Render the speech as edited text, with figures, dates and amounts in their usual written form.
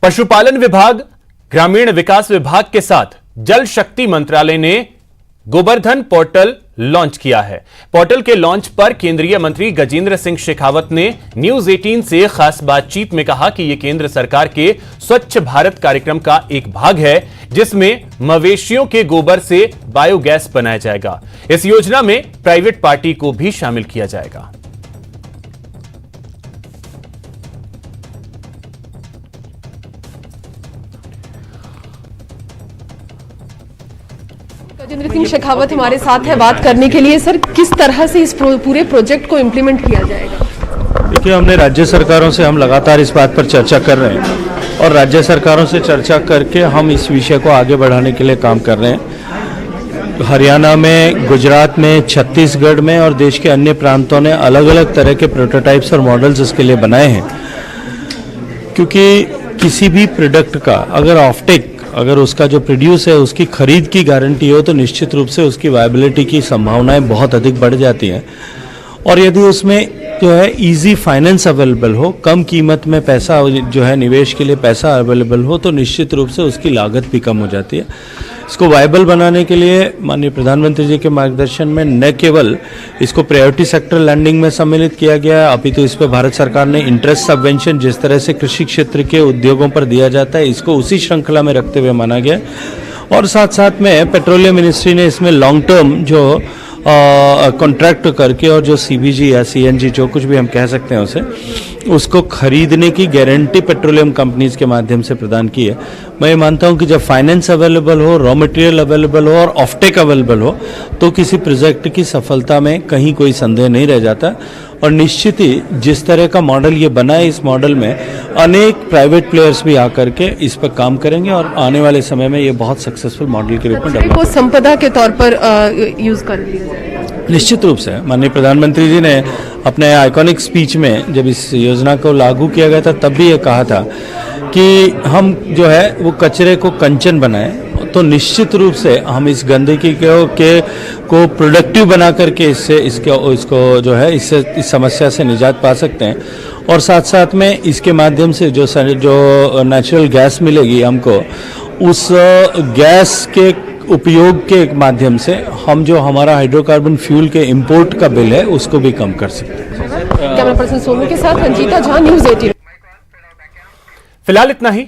पशुपालन विभाग, ग्रामीण विकास विभाग के साथ जल शक्ति मंत्रालय ने गोबर्धन पोर्टल लॉन्च किया है। पोर्टल के लॉन्च पर केंद्रीय मंत्री गजेंद्र सिंह शेखावत ने न्यूज 18 से खास बातचीत में कहा कि यह केंद्र सरकार के स्वच्छ भारत कार्यक्रम का एक भाग है, जिसमें मवेशियों के गोबर से बायोगैस बनाया जाएगा। इस योजना में प्राइवेट पार्टी को भी शामिल किया जाएगा। गजेंद्र सिंह शेखावत हमारे साथ है बात करने के लिए। सर, किस तरह से इस पूरे प्रोजेक्ट को इम्प्लीमेंट किया जाएगा? देखिए, हमने राज्य सरकारों से हम लगातार इस बात पर चर्चा कर रहे हैं और राज्य सरकारों से चर्चा करके हम इस विषय को आगे बढ़ाने के लिए काम कर रहे हैं। हरियाणा में, गुजरात में, छत्तीसगढ़ में और देश के अन्य प्रांतों ने अलग अलग तरह के प्रोटोटाइप्स और मॉडल्स इसके लिए बनाए हैं, क्योंकि किसी भी प्रोडक्ट का अगर उसका जो प्रोड्यूस है उसकी खरीद की गारंटी हो तो निश्चित रूप से उसकी वायबिलिटी की संभावनाएं बहुत अधिक बढ़ जाती हैं। और यदि उसमें जो है इजी फाइनेंस अवेलेबल हो, कम कीमत में पैसा जो है निवेश के लिए पैसा अवेलेबल हो, तो निश्चित रूप से उसकी लागत भी कम हो जाती है। इसको वायबल बनाने के लिए माननीय प्रधानमंत्री जी के मार्गदर्शन में न केवल इसको प्रायोरिटी सेक्टर लैंडिंग में सम्मिलित किया गया है, अभी तो इस पर भारत सरकार ने इंटरेस्ट सबवेंशन जिस तरह से कृषि क्षेत्र के उद्योगों पर दिया जाता है, इसको उसी श्रृंखला में रखते हुए माना गया। और साथ साथ में पेट्रोलियम मिनिस्ट्री ने इसमें लॉन्ग टर्म जो कॉन्ट्रैक्ट करके और जो सीबीजी या सीएनजी जो कुछ भी हम कह सकते हैं उसे, उसको खरीदने की गारंटी पेट्रोलियम कंपनीज के माध्यम से प्रदान की है। मैं ये मानता हूं कि जब फाइनेंस अवेलेबल हो, रॉ मटेरियल अवेलेबल हो और ऑफटेक अवेलेबल हो, तो किसी प्रोजेक्ट की सफलता में कहीं कोई संदेह नहीं रह जाता। और निश्चित ही जिस तरह का मॉडल ये बना है, इस मॉडल में अनेक प्राइवेट प्लेयर्स भी आकर के इस पर काम करेंगे और आने वाले समय में ये बहुत सक्सेसफul मॉडल के रूप में डेवलप को संपदा के तौर पर यूज कर लिया जाएगा। निश्चित रूप से माननीय प्रधानमंत्री जी ने अपने आइकॉनिक स्पीच में जब इस योजना को लागू किया गया था तब भी ये कहा था कि हम जो है वो कचरे को कंचन बनाएं, तो निश्चित रूप से हम इस गंदगी को प्रोडक्टिव बना करके इसको जो है इससे इस समस्या से निजात पा सकते हैं। और साथ साथ में इसके माध्यम से जो नेचुरल गैस मिलेगी हमको, उस गैस के उपयोग के माध्यम से हम जो हमारा हाइड्रोकार्बन फ्यूल के इंपोर्ट का बिल है उसको भी कम कर सकते हैं। कैमरा पर्सन सोनू के साथ रंजीता झा, न्यूज 18। फिलहाल इतना ही।